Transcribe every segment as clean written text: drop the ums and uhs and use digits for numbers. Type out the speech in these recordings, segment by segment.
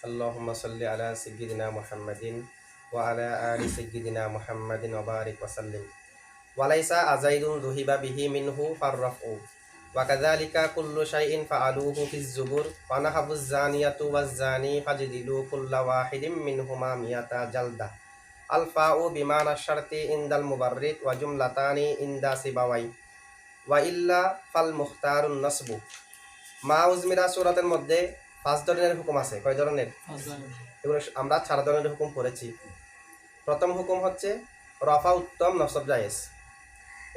আল্লাহুম্মা সাল্লি আলা সাইয়্যিদিনা মুহাম্মাদিন ওয়া আলা আলি সাইয়্যিদিনা মুহাম্মাদিন ওয়া বারিক ওয়া সাল্লিম। ওয়ালাইসা আজাইদুন যুহিবা বিহি মিনহু ফাররাফু ওয়া কাযালিকা কুল্লু শাইইন ফাআলুহু ফিজ জুবুর ওয়া নাহাবুজ জানিয়াতু ওয়াজ জানি ফাজলিদু কুল্লা ওয়াহিদিম মিনহুমা মিয়াতা জালদা। আল ফাউ বিমানা শারতি ইনদাল মুবাররিদ ওয়া জুমলাতানি ইনদা সিবাওয়াই ওয়া ইল্লা ফাল মুখতারুন নাসবু। মা উজমিরা সূরাতের মধ্যে 5 ধরনের হুকুম আছে। কয় ধরনের? এগুলো আমরা 4 ধরনের হুকুম পড়েছি। প্রথম হুকুম হচ্ছে রফা উত্তম নসব জায়েজ,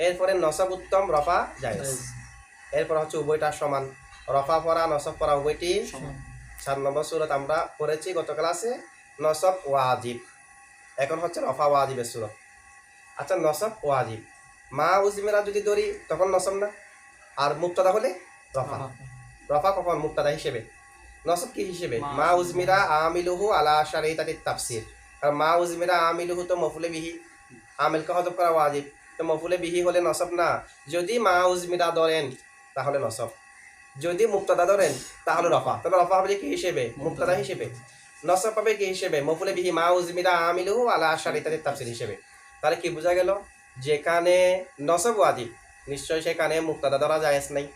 এরপরে নসব উত্তম রফা জায়েজ, এরপর হচ্ছে উভয়টা সমান, রফা পড়া নসব পড়া উভয়টি সমান। 4 নম্বর সূরাত আমরা পড়েছি গত ক্লাসে নসব ওয়াজিব, এখন হচ্ছে রফা ওয়াজিবের সূরা। আচ্ছা, নসব ওয়াজিব মা উজমিরা যদি ধরি তখন নসব না, আর মুক্তাদা হলে রফা। রফা কখন? মুক্তাদা হিসেবে। নসব কি হিসেবে? মা উজমিরা আমিলুহু আলা শারিতাতিত তাফসির। কারণ মা উজমিরা আমিলুহু তো মফুলে বিহি, আমিলকে হযফ করা ওয়াজিব, তো মফুলে বিহি হলে নসব না। যদি মা উজমিরা ধরেন তাহলে নসব, যদি মুক্তাদা ধরেন তাহলে রফা। তবে রফা হবে কি হিসেবে? মুক্তাদা হিসেবে। নসব পাবে কি হিসেবে? মফুলে বিহি মা উজমিরা আমিলুহু আলা শারিতাতিত তাফসির হিসেবে। তাহলে কি বোঝা গেল? যেখানে নসব ওয়াজিব নিশ্চয় সেখানে মুক্তাদা ধরা জায়েজ নাই।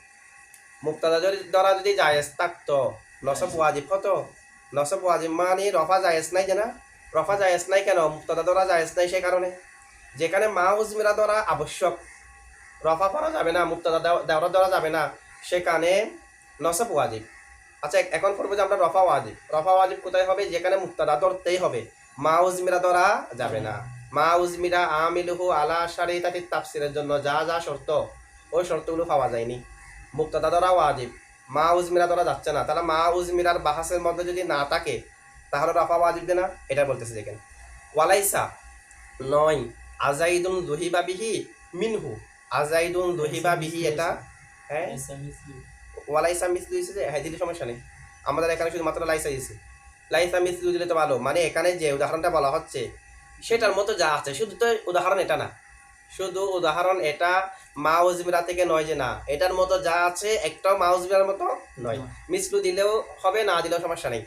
মুক্তাদা ধরা যদি জায়েজ থাকতো নসব ওয়াজিব হতো। নসব ওয়াজিব মানে রফা জায়েজ নাই, যে না রফা জায়েজ নাই কেন? মুক্তাদা ধরা জায়েজ নাই সে কারণে। যেখানে মা উজমিরা ধরা আবশ্যক, রফা পড়া যাবে না, মুক্তাদা দেওয়া ধরা যাবে না, সেখানে নসব ওয়াজিব। আচ্ছা, এখন করবো যে আমরা রফা ওয়াজিব। রফা ওয়াজিব কোথায় হবে? যেখানে মুক্তাদা ধরতেই হবে, মা উজমিরা ধরা যাবে না। মা উজমিরা আমিলুহু আলা শারিতাতিত তাফসিরের জন্য যা যা শর্ত, ওই শর্তগুলো পাওয়া যায়নি। মুক্তাদা ধরা ওয়াজিব, মা উজমিরা ধরা যাচ্ছে না। তাহলে মা উজমিরার বাহাসের মধ্যে যদি না থাকে তাহলে রফা ওয়াজিব না, এটা বলতেছে। দেখেন, ওয়ালাইসা নয় আজাইদুন যুহিবা বিহি মিনহু, আজাইদুন যুহিবা বিহি, এটা হ্যাঁ ওয়ালাইসা মিসলু দিছে, যে হ্যাঁ দিলে সমস্যা নেই, আমাদের এখানে শুধু মাত্র লাইসা দিছে। লাইসা মিসলু দিলে তো ভালো, মানে এখানে যে উদাহরণটা বলা হচ্ছে সেটার মতো যা আছে, শুধু তো উদাহরণ এটা না, শুধু উদাহরণ এটা মা উজমিরা থেকে নয় যে না, এটার মতো যা আছে একটাও মা উজমিরার মতো নয়। মিসলু দিলেও হবে, না দিলেও সমস্যা নেই।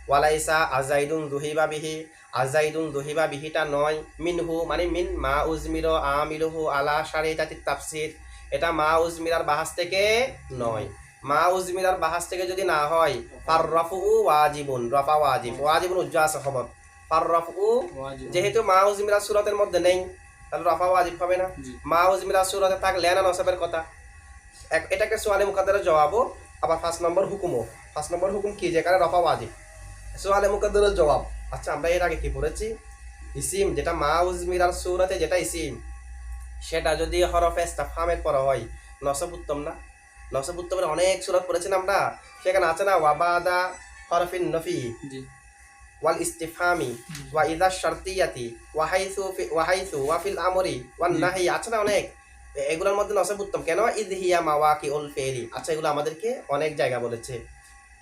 ওয়ালাইসা আজাইদুন যুহিবা বিহি, আজাইদুন যুহিবা বিহিটা নয়, মিনহু মানে মিন মা উজমির আমিলুহু আলা শারিতাতিত তাফসির, এটা মা উজমিরার বাহাস থেকে নয়। মা উজমিরার বাহাস থেকে যদি না হয়, ফাররাফু ওয়াজিবুন, রফা ওয়াজিব, ওয়াজিবুন উজ্জা আছে খবর, ফাররাফু যেহেতু মা উজমিরার সূরাতের মধ্যে নেই তাহলে রফা ওয়াজিব হবে না। মা উজমিরার সূরাতে থাকলে না নসবের কথা। এটাকে সোয়ালে মুকাদ্দারের জবাবও, আবার 5 নম্বর হুকুমও। 5 নম্বর হুকুম কি? যেখানে রফা ওয়াজিব, সোয়ালে মুকাদ্দারের জবাব। আচ্ছা, আমরা এর আগে কি পড়েছি? ইসিম যেটা মা উজমিরার সূরাতে যেটা ইসিম, সেটা যদি হরফে ইস্তিফহামের পর হয় নসব উত্তম না? নসব উত্তমের অনেক সূরাত পড়েছেন আমরা, সেখানে আছে না ওয়াবাদা হরফিন নফি ওয়াল ইস্তিফহামি ওয়া ইযা শারতিয়াতি ওয়া হাইসু ওয়া ফিল আমরি ওয়ান নাহি, আছে না অনেক। এগুলোর মধ্যে নসব উত্তম কেন? ইয হিয়া মাওয়াকিউল ফিলি। আচ্ছা, এগুলো আমাদেরকে অনেক জায়গা বলেছে।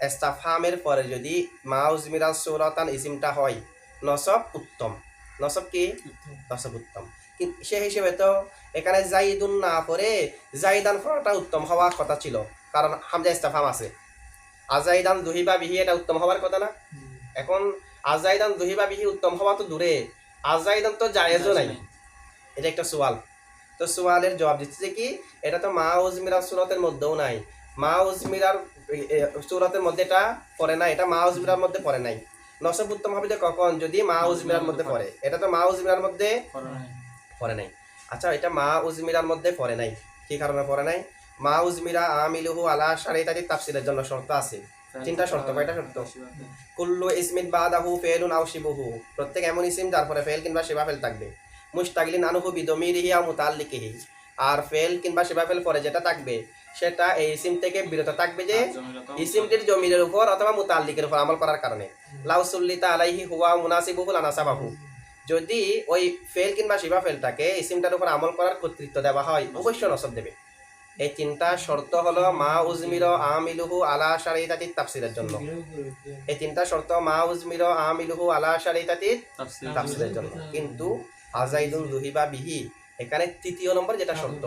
ইস্তিফহামের পরে যদি মা উজমিরা সূরাতান ইসিমটা হয় নসব উত্তম। নসব কি? নসব উত্তম। কিন্তু সে হিসেবে তো এখানে জাইদুন না পড়ে জাইদান পড়াটা উত্তম হওয়ার কথা ছিল, কারণ হামজা ইস্তিফহাম আছে। আজাইদান যুহিবা বিহি এটা উত্তম হওয়ার কথা না? এখন আজাইদান যুহিবা বিহি উত্তম হওয়া তো দূরে, আজাইদান তো জায়েজও নাই। এটা একটা সোয়াল, তো সোয়ালের জবাব দিচ্ছে যে কি, এটা তো মা উজমিরার সূরাতের মধ্যেও নাই, মা উজমিরার সূরাতের মধ্যে এটা পড়ে না, এটা মা উজমিরার মধ্যে পড়ে নাই। নসব উত্তম হবে যে কখন? যদি মা উজমিরার মধ্যে পড়ে। এটা তো মা উজমিরার মধ্যে পড়ে নাই। আচ্ছা, এটা মা উজমিরার মধ্যে পড়ে নাই, কি কারণে পড়ে নাই? মা উজমিরা আমিলুহু আলা শারিতাতিত তাফসিরের জন্য শর্ত আছে, 3টা শর্ত। কয়টা শর্ত? কুল্লু ইসমিন বাদাহু ফিলুন আও শিবহু, প্রত্যেক এমন ইসিম যার পরে ফেল কিংবা শিবা ফেল থাকবে। মুশতাগিলিন আনহু বিদমিরিহি আও মুতাআল্লিকিহি, আর ফেল কিংবা শিবা ফেল পরে যেটা থাকবে সেটা এই ইসিম থেকে বিরত থাকবে, যে ইসিমটির জমিরের উপর অথবা মুতাআল্লিকের উপর আমল করার কারণে। লাউ সুল্লিতা আলাইহি হুয়া মুনাসিবুহু লানাসাবাহু, যদি ওই ফেল কিংবা শিবা ফেলটাকে ইসিমটার উপর আমল করার কর্তৃত্ব দেওয়া হয় অবশ্যই নসব দেবে। এই 3টা শর্ত হলো মা উজমির আমিলুহু আলা শারিতাতিত তাফসিরের জন্য। এই 3টা শর্ত মা উজমির আমিলুহু আলা শারিতাতিত তাফসিরের জন্য। কিন্তু আজাইদুন যুহিবা বিহি এখানে 3য় নম্বর যেটা শর্ত,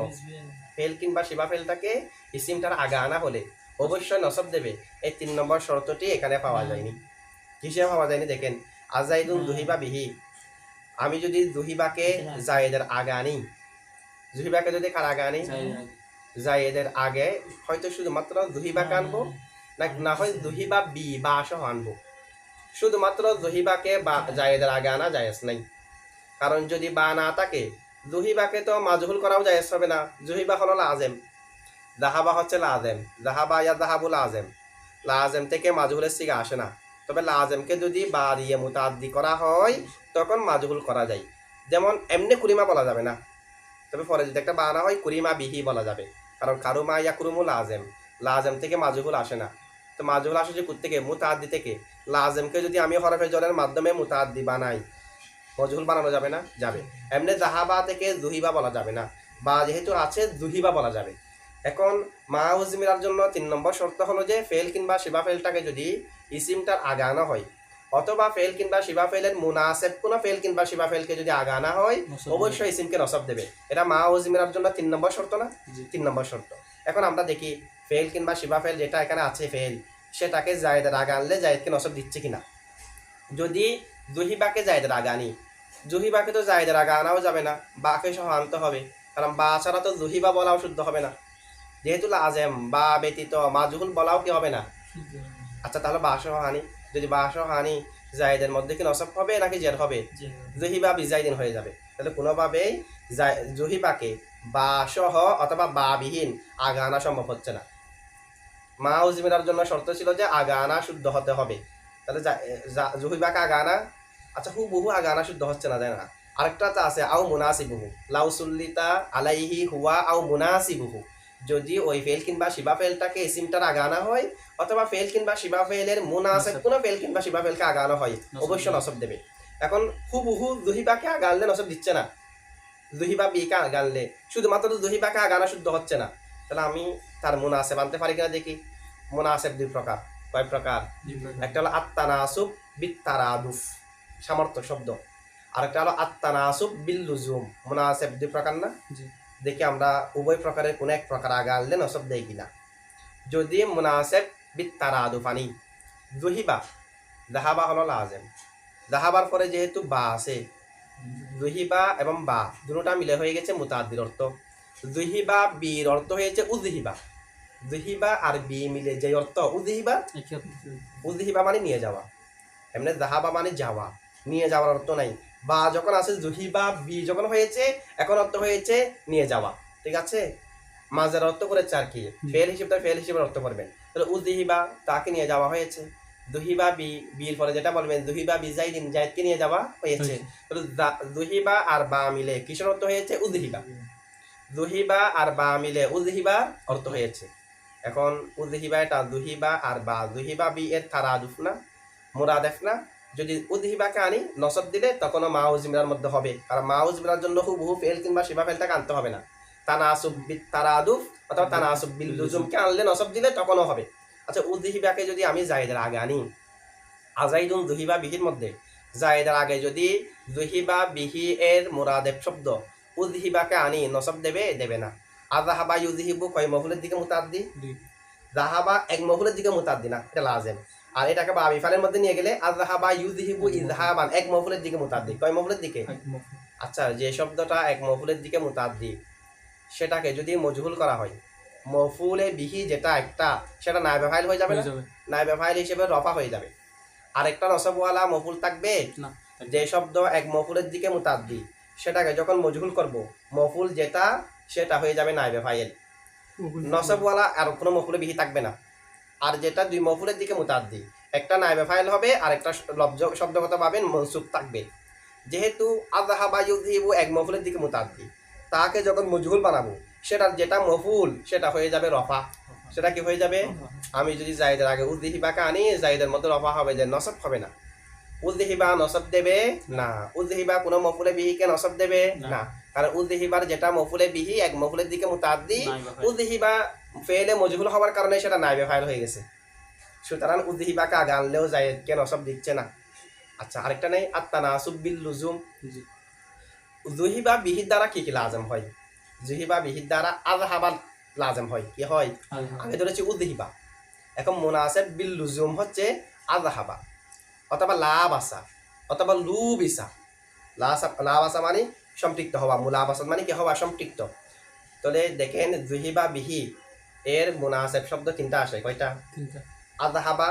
ফেল কিংবা শিবা ফেলটাকে ইসিমটার আগে আনা হলে অবশ্যই নসব দেবে, এই 3 নম্বর শর্তটি এখানে পাওয়া যায়নি। কিসে পাওয়া যায়নি দেখেন, আজাইদুন জুহিবা বিহি, আমি যদি জুহিবাকে জায়েদের আগে আনি, জুহিবাকে যদি কার আগে আনি, জায়েদের আগে, হয়তো শুধুমাত্র জুহিবাকে আনবো, না হয় জুহিবা বি বা সহ আনবো, শুধুমাত্র জুহিবাকে বা জায়েদের আগে আনা জায়েজ নাই। কারণ যদি বা না থাকে, জুহিবাকে তো মাজহুল করাও জায়েজ হবে না। জুহিবা হলো লাজেম, জাহাবা হচ্ছে লাজেম, জাহাবা ইয়া জাহাবু লাজেম, লাজেম থেকে মাজহুলের সিগা আসে না। তবে লাজেমকে যদি বা দিয়ে মুতাআদ্দি করা হয় তখন মাজহুল করা যায়। যেমন এমনি কুরিমা বলা যাবে না, তবে পরে যদি একটা বানা হয় কুরিমা বিহি বলা যাবে। কারণ কারুমা ইয়া কুরুমু লাজেম, লাজেম থেকে মাজহুল আসে না। তো মাজহুল আসে যে থেকে মুতাআদ্দি থেকে। লাজেমকে যদি আমি হরফে জরের মাধ্যমে মুতাআদ্দি বানাই, মজহুল বানানো যাবে না? যাবে। এমনি জাহাবা থেকে জুহিবা বলা যাবে না, বা যেহেতু আছে জুহিবা বলা যাবে। এখন মা উজমিরার জন্য 3 নম্বর শর্ত হলো যে ফেল কিংবা শিবা ফেলটাকে যদি ইসিমটার আগে আনা হয়, অথবা ফেল কিংবা শিবা ফেলের মুনাসেব কোনো ফেল কিংবা শিবা ফেলকে যদি আগে আনা হয়, অবশ্যই ইসিমকে নসব দেবে। এটা মা উজমিরার জন্য 3 নম্বর শর্ত না? 3 নম্বর শর্ত। এখন আমরা দেখি ফেল কিংবা শিবা ফেল যেটা এখানে আছে ফেল, সেটাকে জায়েদের আগে আনলে জায়েদকে নসব দিচ্ছে কিনা। যদি জুহিবাকে জায়েদের আগে আনি, জুহিবাকে তো জায়েদের আগে আনাও যাবে না, বাকে সহ আনতে হবে। কারণ বা ছাড়া তো জুহিবা বলাও শুদ্ধ হবে না, যেহেতু লাজেম বা ব্যতীত মাজহুল বলাও কি হবে না। আচ্ছা, তাহলে বা সহ আনি, যদি বা সহ আনি জায়েদের মধ্যে কি নসব হবে নাকি জের হবে? জুহিবা বিজাইদিন হয়ে যাবে। তাহলে কোনোভাবেই জুহিবাকে বা সহ অথবা বা বিহীন আগে আনা সম্ভব হচ্ছে না। মা উজমিরার জন্য শর্ত ছিল যে আগে আনা শুদ্ধ হতে হবে। তাহলে জুহিবাকে আগে আনা, আচ্ছা হুবহু আগে আনা শুদ্ধ হচ্ছে না, তাই না? আরেকটা তো আছে আও মুনাসিবুহু, লাউসুল্লিতা আলাইহি হুয়া আও মুনাসিবুহু, যদি ওই ফেল কিংবা শিবা ফেলটাকে ইসিমটার আগে আনা হয়, অথবা ফেল কিংবা শিবা ফেলের মুনাসিব কোনো ফেল কিংবা শিবা ফেলকে আগে আনা হয়, অবশ্য নসব দেবে। এখন হুবহু জুহিবাকে আগে আনলে নসব দিচ্ছে না, জুহিবা বিকে আগে আনলে শুধুমাত্র জুহিবাকে আগে আনা শুদ্ধ হচ্ছে না। তাহলে আমি তার মুনাসেব আনতে পারি কিনা দেখি। মুনাসেব 2 প্রকার। কয় প্রকার? একটা হলো আত্তানাসুব বিত্তারাদুফ, সামর্থ্য শব্দ। আরেকটা হলো আত্তানাসুব বিল লুজুম। মুনাসেব 2 প্রকার না? দেখি আমরা উভয় প্রকারের কোন এক প্রকার আগে আনলে নসব দেয় কিনা। যদি মুনাসেব বিত্তারাদুফ আনি, জুহিবা, জাহাবা হলো লাজেম, জাহাবার পরে যেহেতু বা আছে, জুহিবা এবং বা দুটোটা মিলে হয়ে গেছে মুতাআদ্দির অর্থ। জুহিবা বির অর্থ হয়েছে উযহিবা, জুহিবা আর বি মিলে যে অর্থ উযহিবা, উযহিবা মানে নিয়ে যাওয়া। এমনি জাহাবা মানে যাওয়া, নিয়ে যাওয়ার অর্থ নাই। বা যখন আছে জুহিবা বি যখন হয়েছে, এখন অর্থ হয়েছে নিয়ে যাওয়া। ঠিক আছে, মাঝের অর্থ করেছে আর কি, ফেল হিসেবে ফেল হিসেবে অর্থ করবেন। তাহলে উযহিবা তাকে নিয়ে যাওয়া হয়েছে, দুহিবা বি, বির পরে যেটা বলবেন দুহিবা বি জাইদিন, জাইদকে নিয়ে যাওয়া হয়েছে। তাহলে দুহিবা আর বা মিলে কিসের অর্থ হয়েছে? উযহিবা। দুহিবা আর বা মিলে উযহিবা অর্থ হয়েছে। এখন উযহিবা এটা দুহিবা আর বা, দুহিবা বি এর তারাদুফ না, মুরাদেফ না। যদি উযহিবাকে আনি নসব দিলে তখনও মা উজমিরার মধ্যে হবে, কারণ মা উজমিরার জন্য হুবহু ফেল কিংবা শিবা ফেলটাকে আনতে হবে না। তানাসুব বিত তারাদুফ অথবা তানাসুব বিল লুজুমকে আনলে নসব দিলে তখনও হবে। আচ্ছা, উযহিবাকে যদি আমি জায়েদের আগে আনি, আজাইদুন জুহিবা বিহির মধ্যে জায়েদের আগে যদি জুহিবা বিহি এর মুরাদেফ শব্দ উযহিবাকে আনি নসব দেবে? দেবে না। আযাহাবা ইউযহিবু কয় মফুলের দিকে মুতাআদ্দি? যাহাবা এক মফুলের দিকে মুতাআদ্দি না, এটা লাজেম। আর এটাকে বা বিফালের মধ্যে নিয়ে গেলে আযাহাবা ইউযহিবু ইযহাবান এক মফুলের দিকে মুতাআদ্দি। কয় মফুলের দিকে? আচ্ছা, যে শব্দটা এক মফুলের দিকে মুতাআদ্দি, সেটাকে যদি মজহুল করা হয়, মফুলে বিহি যেটা একটা, সেটা নায়েবে ফাইল হয়ে যাবে না? নায়েবে ফাইল হিসেবে রফা হয়ে যাবে। আরেকটা নসবওয়ালা মফুল থাকবে, যে শব্দ এক মফুলের দিকে মুতাআদ্দি, সেটাকে যখন মজহুল করব, মফুল যেটা সেটা হয়ে যাবে নায়েবে ফাইল। নসবওয়ালা আর কোনো মফুলে বিহি থাকবে না। আর যেটা 2 মফুলের দিকে মুতাআদ্দি, একটা নায়েবে ফাইল হবে আর একটা শব্দগতভাবে মনসুব থাকবে। যেহেতু আযহাবা ইউযহিবু এক মফুলের দিকে মুতাআদ্দি, তাকে যখন মজহুল বানাবো, সেটার যেটা মফুল সেটা হয়ে যাবে রফা। সেটা কি হয়ে যাবে? আমি যদি জায়েদের আগে উযহিবাকে আনি, জায়েদের মধ্যে রফা হবে, যে নসব হবে না। উযহিবা নসব দেবে না, উযহিবা কোনো মফুলে বিহিকে নসব দেবে না, কারণ উযহিবার যেটা মফুলে বিহি এক মফুলের দিকে মুতাআদ্দি, উযহিবা ফেলে মজহুল হওয়ার কারণে সেটা নায়েবে ফাইল হয়ে গেছে। সুতরাং উযহিবাকে আগে আনলেও জায়েদকে নসব দিচ্ছে না। আচ্ছা, আরেকটা নেই আত-তানাসুব বিল লুজুম। জুহিবা বিহির দ্বারা কি কি লাজম হয়? জুহিবা বিহির দ্বারা আযহাবা লাজম হয়। কি হয়? আগে ধরেছি উযহিবা, এখন মুনাসেব বিল লুজুম হচ্ছে আযহাবা, অথবা লাবাসা অথবা লুবিসা। লাবাসা মানে সম্পৃক্ত হওয়া, মুলাবাসা মানে কি হওয়া, সম্পৃক্ত। তাহলে দেখেন জুহিবা বিহি এর মুনাসেব শব্দ তিনটা আসে, কয়টা? আযহাবা,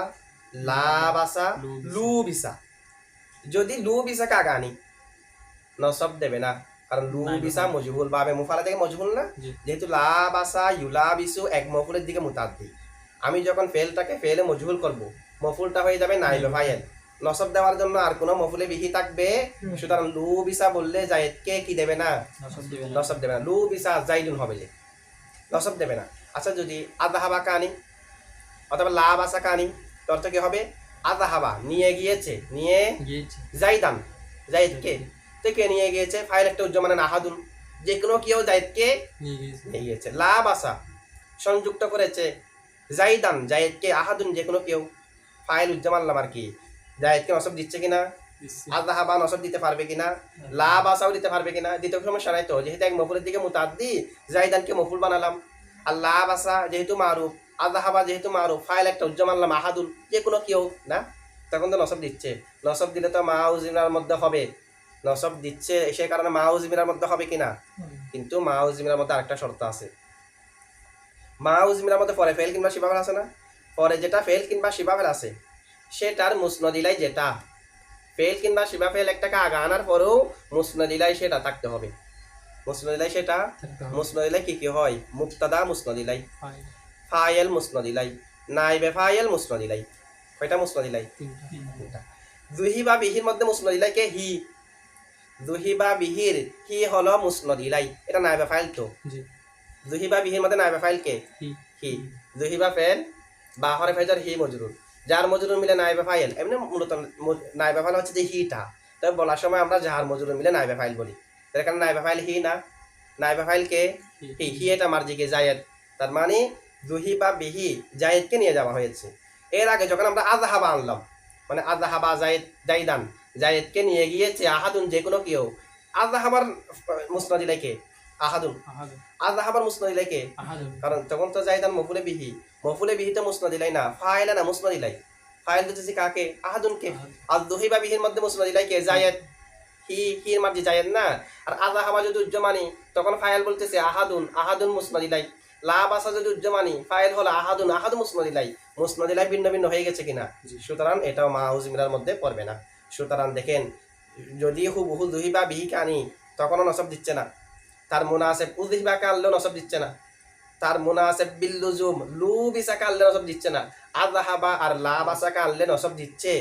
লাবাসা, লুবিসা। যদি লুবিসাকে আগে আনি নসব দেবে না, কারণ লুবিসা মজহুল বাবে মুফালা থেকে মজহুল না, যেহেতু লাবাসা ইউলাবিসু এক মফুলের দিকে মুতাদ্দি। আমি যখন ফেলটাকে ফেলে মজহুল করব, মফুলটা হয়ে যাবে নাইবে ফাইল, নসব দেওয়ার জন্য আর কোনো মফুলে বিহি থাকবে। সুতরাং লুবিসা বললে জায়েদকে কি দেবে না, নসব দেবে না। লুবিসা জাইদুন হবে, যে নসব দেবে না। আচ্ছা যদি আযহাবা কানি অথবা লাবাসা কানি, তোর তো কি হবে? আযহাবা নিয়ে গিয়েছে, নিয়ে জাইদান জায়েদকে, তো কে নিয়ে গিয়েছে? ফাইল একটা উজ্জমানে আহাদুন, যে কোনো কেউ জায়েদকে নিয়ে গিয়েছে। লাবাসা সংযুক্ত করেছে জাইদান জায়েদকে, আহাদুন যে কোনো কেউ, ফাইল উজ্জমানলাম আর কি, জায়েদকে নসব দিচ্ছে কিনা? আযহাবা নসব দিতে পারবে কিনা? লাবাসাও দিতে পারবে কিনা? দিতে সমস্যা নাই তো, যেহেতু এক মফুলের দিকে মুতাদ্দি, জাইদানকে মফুল বানালাম। আর লাবাসা যেহেতু মারুফ, আযহাবা যেহেতু মারুফ, ফাইল একটা উজ্জমানলাম আহাদুন যে কোনো কেউ না, তখন তো নসব দিচ্ছে। নসব দিলে তো মাউজিমার মধ্যে হবে, নসব দিচ্ছে সে কারণে মাউজিমিরার মধ্যে হবে কিনা। কিন্তু মাউজিমিরার মধ্যে আরেকটা শর্ত আছে। মাউজিমিরার মধ্যে পরে ফেল কিংবা শিবাফেল আছে না, পরে যেটা ফেল কিংবা শিবাফেল আছে সেটার মুসনদিলাই, যেটা ফেল কিংবা শিবাফেল একটাকে আগা আনার পরেও মুসনদিলাই সেটা থাকতে হবে। মুসনদিলাই সেটা মুসনদিলাই কি কি হয়? মুক্তাদা মুসনদিলাই, ফাইল মুসনদিলাই, নাইবে ফাইল মুসনদিলাই। কয়টা মুসনদিলাই? তিনটা। জুহিবা বিহির মধ্যে মুসনদিলাই কে? হি। জুহিবা বিহির হি হলো মুসনদিলাই, এটা নাইবে ফাইল তো। জুহিবা বিহির মধ্যে নাইবে ফাইল কে? হি। জুহিবা ফেল বা হরে ফেজর হি মজরুর, যার মজরুর মিলে নাইবে ফাইল। এমনি মূলত নাইবে ফাইল হচ্ছে যে হিটা, তবে বলার সময় আমরা যার মজরুর মিলে নাইবে ফাইল বলি। এখানে নাইবে ফাইল হি না, নাইবে ফাইল কে? হি। হি এটা মার্জিকে জায়েদ, তার মানে জুহিবা বিহি জায়েদকে নিয়ে যাওয়া হয়েছে। এর আগে যখন আমরা আযহাবা আনলাম, মানে আযহাবা জাইদান জায়েদকে নিয়ে গিয়েছে আহাদুন যে কোনো কেউ, আযহাবার মুসনাদিলাই কে? আহাদুন। আযহাবার মুসনাদিলাই কে? কারণ তখন তো জাইদান মফুলে বিহি, মফুলে বিহি তো মুসনাদিলাই না, ফাইল না মুসনাদিলাই। ফাইল দিতেছি কাকে? আহাদুনকে। আর জুহিবা বিহির মধ্যে মুসনাদিলাই কে? জায়েদ। হির মাঝে জায়েদ না। আর আযহাবা যদি উজ্জমানি, তখন ফাইল বলতেছে আহাদুন, আহাদুন মুসনাদিলাই। লাবাসা যদি উজ্জমানি, ফাইল হলো আহাদুন, আহাদুন মুসনাদিলাই। মুসনাদিলাই ভিন্ন ভিন্ন হয়ে গেছে কিনা? সুতরাং এটাও মাউজিমিরার মধ্যে পড়বে না। সুতরাং দেখেন, যদি হুবহু জুহিবা বিহিকে আনি তখনও নসব দিচ্ছে না, তার মুনাসেব উযহিবাকে আনলেও নসব দিচ্ছে না, তার মুনাসেব বিল্লুজুম লুবিসাকে আনলে নসব দিচ্ছে না, আযহাবা আর লাবাসাকে আনলে নসব দিচ্ছে,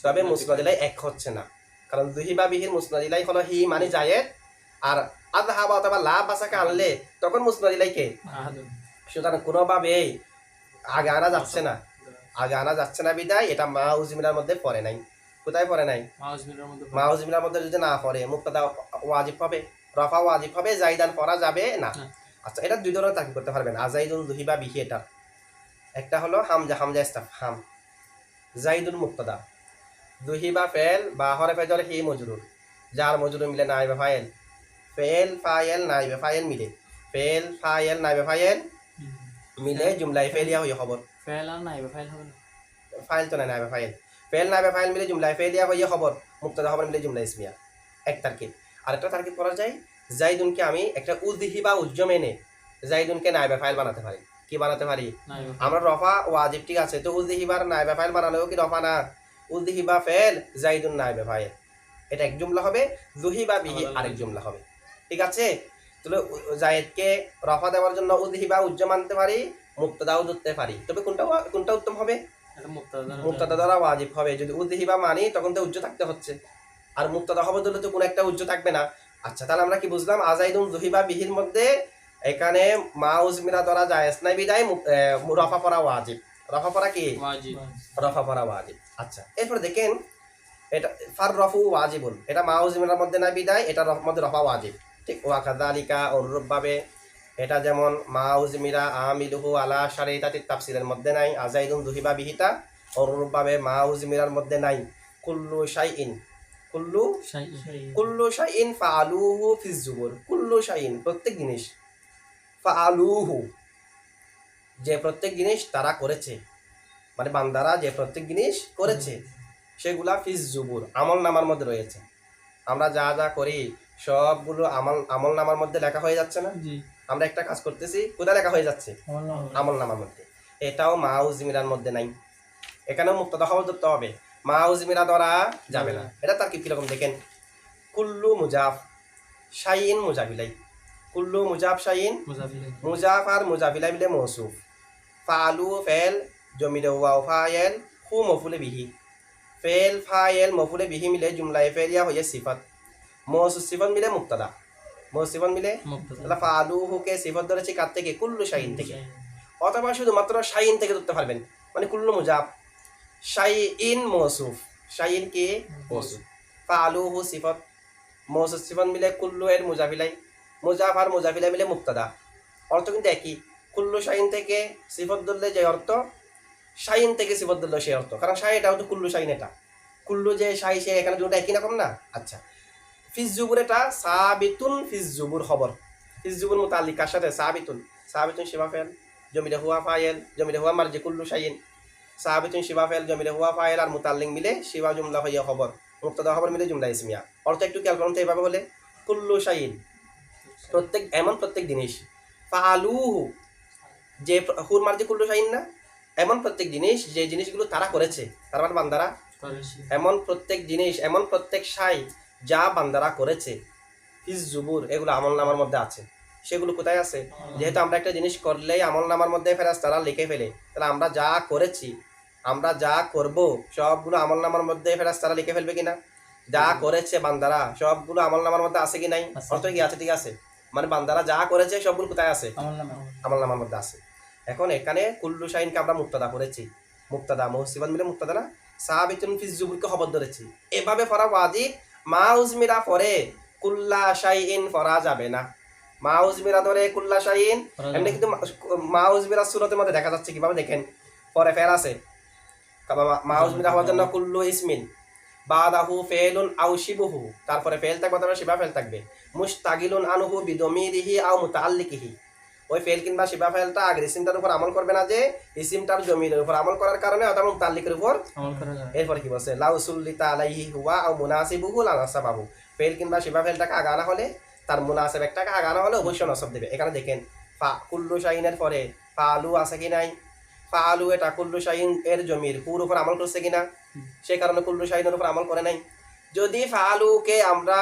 তবে মুসনাদিলাই এক হচ্ছে না। কারণ জুহিবা বিহির মুসনাদিলাই হলো হি মানে জায়েদ, আর আযহাবা অথবা লাবাসাকে আনলে তখন মুসনাদিলাই কে? সুতরাং কোনোভাবেই আগে আনা যাচ্ছে না, আগে আনা যাচ্ছে না বিদায় এটা মাউজিমিরার মধ্যে পড়ে নাই। কোথায় পড়ে নাই? মাউজিমিরার মধ্যে যদি না পড়ে মুক্তাদা ওয়াজিব হবে, রফা ওয়াজিব হবে, জাইদান পড়া যাবে না। আচ্ছা, এটা দুই ধরনের তাকিদ করতে পারবেন, আজাইদুন জুহিবা বিহি। এটা একটা হলো হামজা, হামজা ইস্তাফহাম, জাইদুন মুক্তাদা, জুহিবা ফেল বা হরে ফেজর হি মজরুর, যার মজরুর মিলে নাইবে ফাইল, ফেল ফাইল নাইবে ফাইল মিলে, ফেল ফাইল নাইবে ফাইল মিলে জুমলাই ফেলিয়া হয়ে খবর। ফেল আর নাইবে ফাইল হবে না, ফাইল তো নাইবে ফাইল, ফেল নাইবে ফাইল মিলে জুমলাই ফেলিয়া হয়ে খবর, মুক্তাদা খবর মিলে জুমলা ইসমিয়া। এক তারকিব। আর একটা তারকিব করা যায়, জাইদুনকে আমি একটা উযহিবা উজ্জম এনে জাইদুনকে নাইবে ফাইল বানাতে পারি। কি বানাতে পারি? আমরা রফা ওয়াজিব, ঠিক আছে, তো উযহিবার নাইবে ফাইল বানালেও কি রফা না? উযহিবা ফেল জাইদুন নাইবে ফাইল, এটা এক জুমলা হবে, জুহিবা বিহি আরেক জুমলা হবে, ঠিক আছে। তাহলে জায়েদকে রফা দেওয়ার জন্য উযহিবা উজ্জম আনতে পারি, মুক্তাদাও ধরতে পারি, তবে কোনটা কোনটা উত্তম হবে? মুক্তাদা দ্বারা ওয়াজিব হবে। যদি উযহিবা মানি তখন তো উজ্জ থাকতে হচ্ছে, আর মুক্তাদা হবে দিলে তো কোনো একটা উজ্জ থাকবে না। আচ্ছা, তাহলে আমরা কি বুঝলাম? আজাইদুন জুহিবা বিহির মধ্যে এখানে মাউজমিরা ধরা জায়েজ নাই বিদায় রফা পড়া ওয়াজিব। রফা পড়া কি? রফা পড়া ওয়াজিব। আচ্ছা, এরপর দেখেন, এটা ফার রফু ওয়াজিবুন, এটা মাউজমিরার মধ্যে নাই বিদায় এটার মধ্যে রফা ওয়াজিব। ঠিক ওয়াকাযালিকা অনুরূপভাবে এটা যেমন মাউজমিরা আমিলুহু আলা শারিতাতি তাফসিরের মধ্যে নাই, আজাইদুন জুহিবা বিহিতা অনুরূপভাবে মাউজমিরার মধ্যে নাই। কুল্লু শাইইন, কুল্লু শাইইন ফাআলুহু ফিজ জুবুর, কুল্লু শাইইন প্রত্যেক জিনিস, ফাআলুহু যে প্রত্যেক জিনিস তারা করেছে, মানে বান্দারা যে প্রত্যেক জিনিস করেছে সেগুলা ফিজ জুবুর আমল নামার মধ্যে রয়েছে। আমরা যা যা করি সবগুলো আমল নামার মধ্যে লেখা হয়ে যাচ্ছে না? জি আমরা একটা কাজ করতেছি, কোথায় লেখা হয়ে যাচ্ছে? আমার নাম আমল নামার মধ্যে। এটাও মাউজ মিরার মধ্যে নাই। এখানেও মুক্তাদা খবর ধরতে হবে, মাউজ মিরা ধরা যাবে না। এটা তার কিরকম দেখেন, কুল্লু মুজাফ শাইন মুজাফিলাই, কুল্লু মুজাফ শাইন মুজাফির মুজাফ আর মুজাফিলাই মিলে মৌসুফ, ফালু ফেল জমিলে ওয়াও ফায়েল হু মফুলে বিহি, ফেল ফায়েল মফুলে বিহি মিলে জুমলাই ফেলিয়া হয়ে সিফত, মৌসুফ সিফত মিলে মুক্তাদা, মৌসুফ সিফত মিলে মুক্তাদা তাহলে ফালু হুকে সিফত ধরেছি কার থেকে? কুল্লু শাইন থেকে। অথবা শুধুমাত্র শাইন থেকে ধরতে পারবেন, মানে কুল্লু মুজাফ শাইন মৌসুফ, শাইন কি মৌসুফ, ফালু হু সিফত, মৌসুফ সিফত মিলে কুল্লু এর মুজাফিলাই, মুজাফ আর মুজাফিলাই মিলে মুক্তাদা। অর্থ কিন্তু একই, কুল্লু শাইন থেকে সিফত ধরলে যে অর্থ, শাইন থেকে সিফত ধরলে সেই অর্থ, কারণ শাই এটা হতো কুল্লু শাইন, এটা কুল্লু যে শাই সে এখানে দুটো একই রকম না। আচ্ছা, ফিজ জুবুর এটা সাবিতুন ফিজ জুবুর খবর, ফিজ জুবুর মুতাল্লিক কার সাথে? সাবিতুন, সাবিতুন শিবা ফেল জমিরে হুয়া ফায়েল, জমিরে হুয়া মারজি কুল্লু শাইন, সাবিতুন শিবা ফেল জমিরে হুয়া ফায়েল আর মুতাল্লিক মিলে শিবা জুমলা হইয়া খবর, মুক্তাদা খবর মিলে জুমলা ইসমিয়া। অর্থ একটু খেয়াল করুন তো, এইভাবে হলে কুল্লু শাইন প্রত্যেক, এমন প্রত্যেক জিনিস, ফালুহু যে হুর মারজি কুল্লু শাইন না, এমন প্রত্যেক জিনিস যে জিনিসগুলো তারা করেছে, তার মানে বান্দারা, করেছি এমন প্রত্যেক জিনিস, এমন প্রত্যেক শাই যা বান্দারা করেছে, ফিজ জুবুর এগুলো আমল নামার মধ্যে আছে। সেগুলো কোথায় আছে? যেহেতু আমরা একটা জিনিস করলেই আমল নামার মধ্যে ফেরেশতারা লিখে ফেলে, তাহলে আমরা যা করেছি, আমরা যা করব সবগুলো আমল নামার মধ্যে ফেরেশতারা লিখে ফেলবে কিনা? যা করেছে বান্দারা সবগুলো আমল নামার মধ্যে আছে কি নাই? আছে। অর্থ কি আছে? ঠিক আছে, মানে বান্দারা যা করেছে সবগুলো কোথায় আছে? আমার নাম আমল নামার মধ্যে আছে। এখন এখানে কুল্লু শাইনকে আমরা মুক্তাদা করেছি, মুক্তাদা মহসিবান মিলে মুক্তাদা না, সাহাবিতুন ফিজ জুবুরকে খবর ধরেছি। এভাবে পড়া ওয়াজিব, মাউজমিরা পরে কুল্লা শাইইন পড়া যাবে না। মাউজমিরা ধরে কুল্লা শাইইন, এমনি কিন্তু মাউজমিরা সূরাতের মধ্যে দেখা যাচ্ছে কিভাবে দেখেন, পরে ফের আছে মাউজমিরা হওয়ার জন্য কুল্লু ইসমিন বাদাহু ফেলুন আও শিবহু, তারপরে ফেল থাকবে, তারপরে শিবা ফেল থাকবে, মুস্তাগিলুন আনহু বিদমিরিহি আও মুতাআল্লিকিহি। ওই ফেল কিংবা শিবা ফেলটা আগের ইসিমটার উপর আমল করবে না, যে ইসিমটার জমির উপর আমল করার কারণে অথবা মুতাআল্লিকের উপর। আমল করা যায় এরপরে কি বলছে, লাউ সুল্লিতা আলাইহি হুয়া আও মুনাসিবুহু লা নাসাবাহু, ফেল কিংবা শিবা ফেলটাকে আগানা হলে, তার মুনাসিব একটাকে আগানা হলে অবশ্যই নসব দেবে। এখানে দেখেন কুল্লু শাইনের পরে ফালু আছে কি নাই? ফালু এটা কুল্লু শাইন এর জমির পুর উপর আমল করছে কিনা? সেই কারণে কুল্লু শাইনের উপর আমল করে নাই। যদি ফালুকে আমরা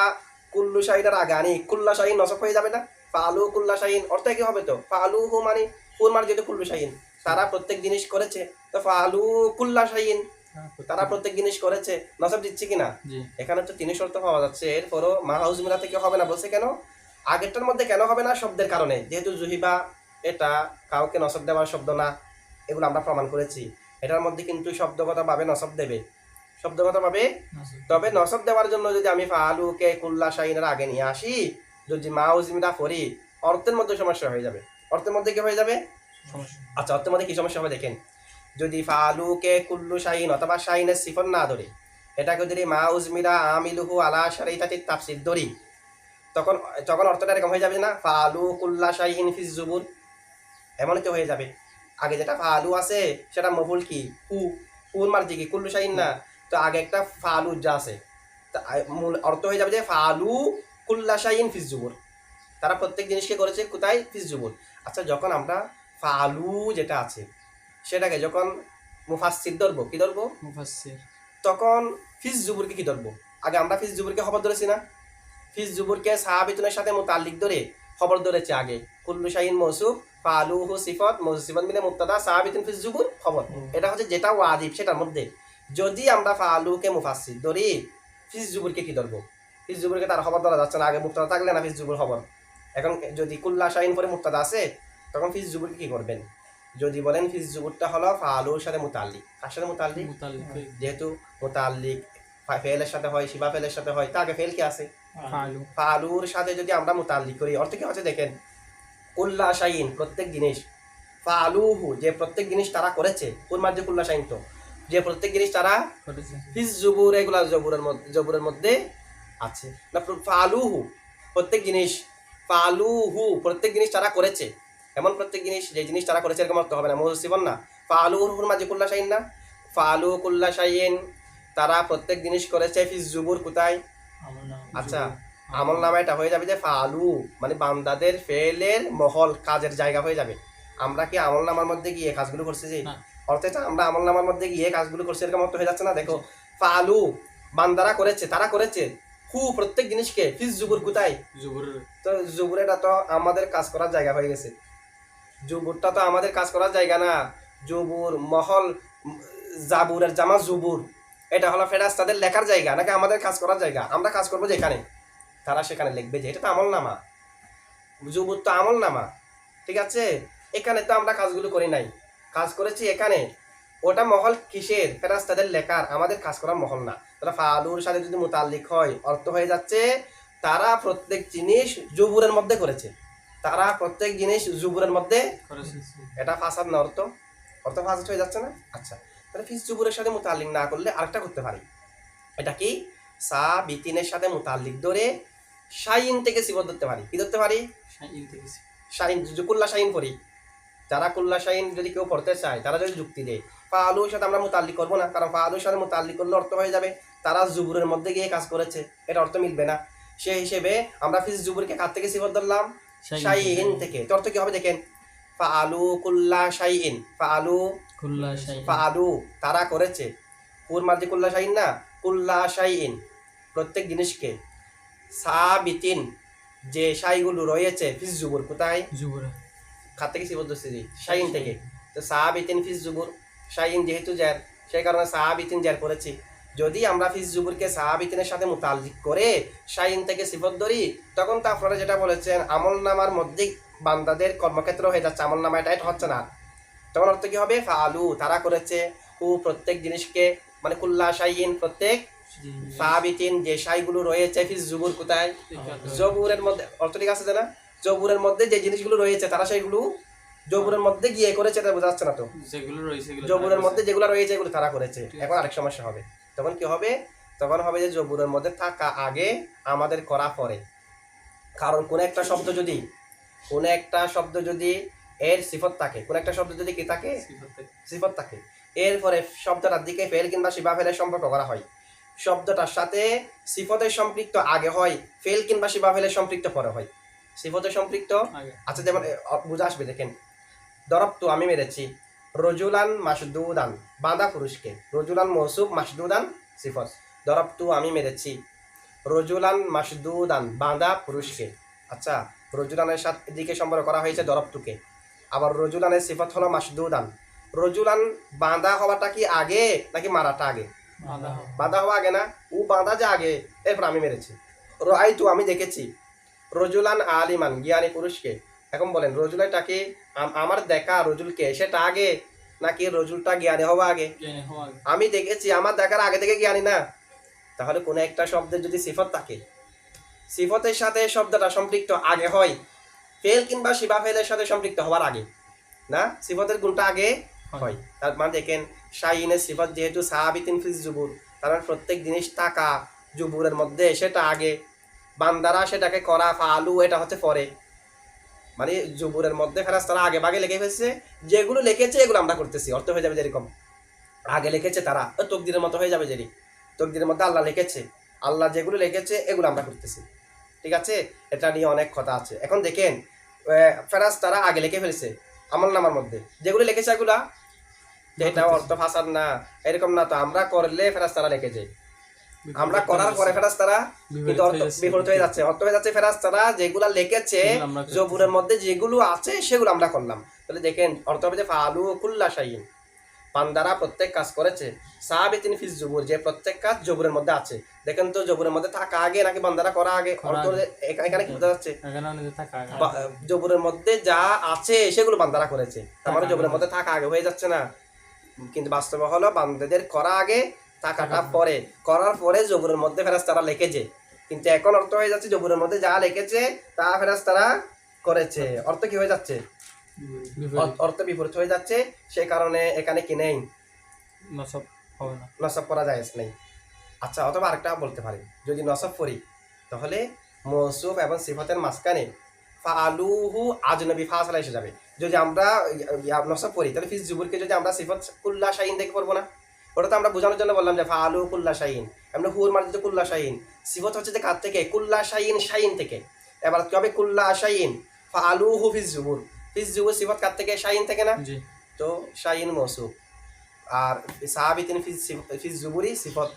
কুল্লু শাইনের আগে আনি, কুল্লা শাইন নসব হয়ে যাবে না? ফালু কুল্লা শাইন অর্থ কি হবে? তো ফালু হু মানে হুর মানে যেহেতু কুল্লু শাইন, তারা প্রত্যেক জিনিস করেছে, তো ফালু কুল্লা শাইন তারা প্রত্যেক জিনিস করেছে, নসব দিচ্ছে কিনা? জি এখানে তো তিন শর্ত পাওয়া যাচ্ছে, এরপরও মাহাউজ মিলা থেকে হবে না বলছে কেন? আগেরটার মধ্যে কেন হবে না? শব্দের কারণে, যেহেতু জুহিবা এটা কাউকে নসব দেওয়ার শব্দ না, এগুলো আমরা প্রমাণ করেছি। এটার মধ্যে কিন্তু শব্দগতভাবে নসব দেবে, শব্দগতভাবে। তবে নসব দেওয়ার জন্য যদি আমি ফালুকে কুল্লা শাইনের আগে নিয়ে আসি, যদি মাউজ মিলা পড়ি, অর্থের মধ্যে সমস্যা হয়ে যাবে। অর্থের মধ্যে কি হয়ে যাবে? সমস্যা আচ্ছা, অর্থের মধ্যে কি সমস্যা হবে দেখেন, যদি ফালুকে কুল্লু শাইন অথবা শাইনের সিফত না ধরে, এটাকে যদি মাউজ মিরা আমিলুহু আলা শারিতাতি তাফসির ধরি, তখন তখন অর্থটা এরকম হয়ে যাবে না, ফালু কুল্লা শাইন ফিজ জুবুর, এমন তো হয়ে যাবে। আগে যেটা ফালু আছে সেটা মফুল কি হু, হুর মার্জি কি কুল্লু শাইন না, তো আগে একটা ফালু যা আছে, তা মূল অর্থ হয়ে যাবে যে ফালু কুল্লা শাইন ফিজ জুবুর, তারা প্রত্যেক জিনিসকে করেছে কোথায়? ফিজ জুবুর। আচ্ছা, যখন আমরা ফালু যেটা আছে সেটাকে যখন মুফাসসির ধরবো, কি ধরবো? মুফাসসির তখন ফিজ জুবুরকে কি ধরবো? আগে আমরা ফিজ জুবুরকে খবর ধরেছি না, ফিজ জুবুরকে সাহাবিতুনের সাথে মুতাল্লিক ধরে খবর ধরেছে আগে, কুল্লু শাইন মৌসুফ ফালুহু সিফত, মৌসুফ সিফত মিলে মুক্তাদা, সাহাবিতুন ফিজ জুবুর খবর। এটা হচ্ছে যেটা ওয়াজিব সেটার মধ্যে। যদি আমরা ফালুকে মুফাসসির ধরি, ফিজ জুবুরকে কি ধরবো? ফিজ জুবুরকে তার খবর ধরা যাচ্ছে না, আগে মুক্তাদা থাকলে না ফিজ জুবুর খবর। এখন যদি কুল্লা শাইন পরে মুক্তাদা আছে, তখন ফিজ জুবুরকে কি করবেন? যদি বলেন ফিজ জুবুরটা হলো ফালুর সাথে মুতাল্লিক, কার সাথে মুতাল্লিক? মুতাল্লিক যেহেতু মুতাল্লিক ফেলের সাথে হয়, শিবা ফেলের সাথে হয়, তাকে ফেল কি আছে? ফালু ফালুর সাথে যদি আমরা মুতাল্লিক করি, অর্থ কি হচ্ছে দেখেন, কুল্লা শাইন প্রত্যেক জিনিস, ফালুহু যে প্রত্যেক জিনিস তারা করেছে, কোন মাঝে কুল্লা শাইন তো যে প্রত্যেক জিনিস তারা করেছে ফিজ জুবুর, এগুলা জবুরের মধ্যে আছে না। ফালুহু প্রত্যেক জিনিস, ফালুহু প্রত্যেক জিনিস তারা করেছে, এমন প্রত্যেক জিনিস যে জিনিস তারা করেছে এরকম অর্থ হবে না, মুসিবন না। ফালুহুর মাঝে কুল্লা শাইন না, ফালু কুল্লা শাইন, তারা প্রত্যেক জিনিস করেছে, ফিস জুবুর কোথায়? আমল নামা আচ্ছা, জুবুর। আমল নামা এটা হয়ে যাবে যে ফালু, মানে বান্দাদের ফেলের মহল, কাজের জায়গা হয়ে যাবে। আমরা কি আমল নামার মধ্যে গিয়ে কাজগুলো করছি যে? না। অর্থাৎ আমরা আমল নামার মধ্যে গিয়ে কাজগুলো করছি, এরকম অর্থ হয়ে যাচ্ছে না? দেখো, ফালু বান্দারা করেছে, তারা করেছে, হু প্রত্যেক জিনিসকে, ফিস জুবুর কোথায়? জুবুরের তো জুবুরেটা তো আমাদের কাজ করার জায়গা হয়ে গেছে। জুবুরটা তো আমাদের কাজ করার জায়গা না। জুবুর মহল, জাবুরের জামা জুবুর, এটা হলো ফেরেশতাদের লেখার জায়গা নাকি আমাদের কাজ করার জায়গা? আমরা কাজ করবো যেখানে, তারা সেখানে লিখবে যে এটা তো আমল নামা। জুবুর তো আমল নামা, ঠিক আছে? এখানে তো আমরা কাজগুলো করি নাই, কাজ করেছি এখানে। ওটা মহল কিসের? ফেরেশতাদের লেখার, আমাদের কাজ করার মহল না। তারা ফালুর সাথে যদি মুতাল্লিক হয়, অর্থ হয়ে যাচ্ছে তারা প্রত্যেক জিনিস জুবুরের মধ্যে করেছে, তারা প্রত্যেক জিনিস জুবুরের মধ্যে। করেছে। এটা ফাসাদ না? অর্থ অর্থ ফাসাদ হয়ে যাচ্ছে না? আচ্ছা, তাহলে ফিস জুবুরের সাথে মুতাল্লিক না করলে আরেকটা করতে পারি। এটা কি? সা বিতিনের সাথে মুতাল্লিক ধরে শাইন থেকে সিফত ধরতে পারি। কি ধরতে পারি? শাইন থেকে সি। শাইন, কুল্লা শাইন পড়ি, যারা কুল্লা শাইন যদি কেউ পড়তে চায়, তারা যদি যুক্তি দেয়, ফালুর সাথে আমরা মুতাল্লিক করবো না, কারণ ফালুর সাথে মুতাল্লিক করলে অর্থ হয়ে যাবে তারা জুবুরের মধ্যে গিয়ে কাজ করেছে, এটা অর্থ মিলবে না। সেই হিসেবে আমরা ফিস জুবুরকে কার থেকে সিফত ধরলাম? শাইন থেকে। তো অর্থ কি হবে দেখেন, ফালু কুল্লা শাইন, ফালু কুল্লা শাইন। ফালু তারা করেছে, পুর মাঝে কুল্লা শাইন না, কুল্লা শাইন প্রত্যেক জিনিসকে, সাবিতিন যে শাইগুলো রয়েছে, ফিস জুবুর কোথায়? জুবুরের খাত থেকে সিবত ধরছি শাইন থেকে। তো সাহাবিতিন ফিস জুবুর, শাইন যেহেতু জ্যার, সেই কারণে সাহাবিতিন জ্যার করেছি। যদি আমরা ফিস জুবুরকে সাহাবিতিনের সাথে মুতাল্লিক করে শাইন থেকে সিফত ধরি, তখন তো আপনারা যেটা বলেছেন আমল নামার মধ্যে বান্দাদের কর্মক্ষেত্র হয়ে যাচ্ছে, আমল নামা এটা হচ্ছে না। তখন অর্থ কি হবে? ফালু তারা করেছে, হু প্রত্যেক জিনিসকে, মানে কুল্লা শাইন প্রত্যেক, সাহাবিতিন যে শাইগুলো রয়েছে, ফিস জুবুর কোথায়? জবুরের মধ্যে। অর্থ ঠিক আছে না? জবুরের মধ্যে যে জিনিসগুলো রয়েছে তারা সেইগুলো জবুরের মধ্যে গিয়ে করেছে, এটা বোঝা যাচ্ছে না? তো যেগুলো রয়েছে জবুরের মধ্যে যেগুলো রয়েছে এগুলো তারা করেছে। এখন আরেক সমস্যা হবে, তখন কি হবে? তখন হবে যে জবুরের মধ্যে থাকা আগে, আমাদের করা পরে। কারণ কোন একটা শব্দ যদি এর সিফত থাকে, কোন একটা শব্দ যদি কি থাকে? সিফত থাকে, এরপরে শব্দটার দিকে ফেল কিংবা শিবা ফেলের সম্পর্ক করা হয়, শব্দটার সাথে সিফতের সম্পৃক্ত আগে হয়, ফেল কিংবা শিবা ফেলের সম্পৃক্ত পরে হয়। সিফতের সম্পৃক্ত আচ্ছা, যেমন বুঝে আসবে দেখেন, দরবতু আমি মেরেছি, রজুলান মাসদুদান বাঁধা পুরুষকে, রজুলান মৌসুফ, মাসদুদান সিফত। দরবতু আমি মেরেছি, রজুলান মাসদুদান বাঁধা পুরুষকে। আচ্ছা, রজুলানের সাথে দিকে সম্পর্ক করা হয়েছে দরবতুকে, আবার রজুলানের সিফত হলো মাসদুদান। রজুলান বাঁধা হওয়াটা কি আগে নাকি মারাটা আগে? বাঁধা হওয়া আগে না? ও বাঁধা যে আগে, এরপর আমি মেরেছি। রাইতু আমি দেখেছি, রজুলান আলিমান জ্ঞানী পুরুষকে। এখন বলেন রজুলাটাকে, আমার দেখা রজুলকে, সেটা আগে নাকি রজুলটা জ্ঞানী হওয়া আগে? আমি দেখেছি, আমার দেখার আগে থেকে জ্ঞানী না? তাহলে কোনো একটা শব্দের যদি সিফত থাকে, সিফতের সাথে শব্দটা সম্পৃক্ত আগে হয়, ফেল কিংবা শিবা ফেলের সাথে সম্পৃক্ত হওয়ার আগে না, সিফতের গুণটা আগে হয়। তার মানে দেখেন, শাইনের সিফত যেহেতু সাহাবিতিন ফিস জুবুর, তার মানে প্রত্যেক জিনিস থাকা জুবুরের মধ্যে, সেটা আগে, বান্দারা সেটাকে করা, ফালু এটা হচ্ছে পরে। মানে জুবুরের মধ্যে ফেরেশতারা আগে ভাগে লিখে ফেলছে, যেগুলো লিখেছে এগুলো আমরা করতেছি। অর্থ হয়ে যাবে যেরকম আগে লিখেছে তারা, তকদিরের মতো হয়ে যাবে, যেরি তকদিরের মধ্যে আল্লাহ লিখেছে, আল্লাহ যেগুলো লিখেছে এগুলো আমরা করতেছি। ঠিক আছে, এটা নিয়ে অনেক কথা আছে। এখন দেখেন, ফেরেশতারা আগে লিখে ফেলছে আমল নামার মধ্যে যেগুলো লিখেছে এগুলা, এটা অর্থ ফাসাদ না, এরকম না। তো আমরা করলে ফেরেশতারা লিখে যায়, আমরা করার পরে ফেরেশতারা কিন্তু অর্থ বিপরীত হয়ে যাচ্ছে। অর্থ হয়ে যাচ্ছে ফেরেশতারা যেগুলা লিখেছে জবুরের মধ্যে যেগুলো আছে সেগুলো আমরা করলাম। তাহলে দেখেন অর্থ হবে যে ফালু কুল্লা শাইইন, বান্দারা প্রত্যেক কাজ করেছে, সাহাবিতিন ফিস জুবুর যে প্রত্যেক কাজ জবুরের মধ্যে আছে। দেখেন তো জবুরের মধ্যে থাকা আগে নাকি বান্দারা করা আগে? অর্থ এখানে কি বোঝা যাচ্ছে? জবুরের মধ্যে যা আছে সেগুলো বান্দারা করেছে, তার মানে জবুরের মধ্যে থাকা আগে হয়ে যাচ্ছে না? কিন্তু বাস্তবে হলো বান্দাদের করা আগে, থাকাটা পরে, করার পরে জবুরের মধ্যে ফেরেশতারা লিখেছে। কিন্তু এখন অর্থ হয়ে যাচ্ছে জবুরের মধ্যে যা লিখেছে তা ফেরেশতারা করেছে। অর্থ কি হয়ে যাচ্ছে? অর্থ বিপরীত হয়ে যাচ্ছে। সেই কারণে এখানে কি নেই, নসব হবে না, নসব করা যায় নেই। আচ্ছা, অথবা আরেকটা বলতে পারি, যদি নসব করি তাহলে মৌসুফ এবং সিফতের মাঝখানে ফালুহু আজনবী ফাসলা এসে যাবে। যদি আমরা নসব করি তাহলে ফিস জুবুরকে যদি আমরা সিফত কুল্লা শাইন থেকে পড়বো না? ওটা তো আমরা বোঝানোর জন্য বললাম যে ফাআলু কুল্লা শাইন, আমরা হুর মার্জিত কুল্লা শাইন, সিফত হচ্ছে যে কার থেকে, কুল্লা শাইন শাইন থেকে। এবার কি হবে, কুল্লা শাইন ফাআলুহু ফিজ জুবুর, ফিজ জুবুর সিফত কার থেকে, শাইন থেকে না, জি তো শাইন মৌসুফ। আর সাহাবিতিন ফিজ জুবুরি সিফত,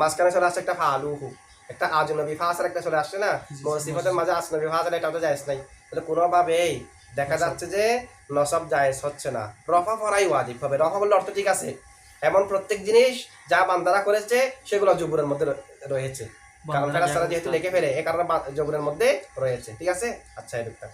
মাঝখানে চলে আসছে একটা ফাআলুহু, একটা আজনবী ফাসার একটা চলে আসছে না, সিফতের মাঝে আসনবী ফাসার, এটা তো জায়েজ নাই। তাহলে কোনোভাবেই দেখা যাচ্ছে যে নসব জায়েজ হচ্ছে না, রফা পড়াই ওয়াজিব হবে। রফা বললে অর্থ ঠিক আছে, এমন প্রত্যেক জিনিস যা বান্দারা করেছে সেগুলো জবুরের মধ্যে রয়েছে, কারণ বান্দারা ফেরেশতারা যা যেহেতু করছে। লিখে ফেলে, এ কারণে জবুরের মধ্যে রয়েছে। ঠিক আছে, আচ্ছা এরকম।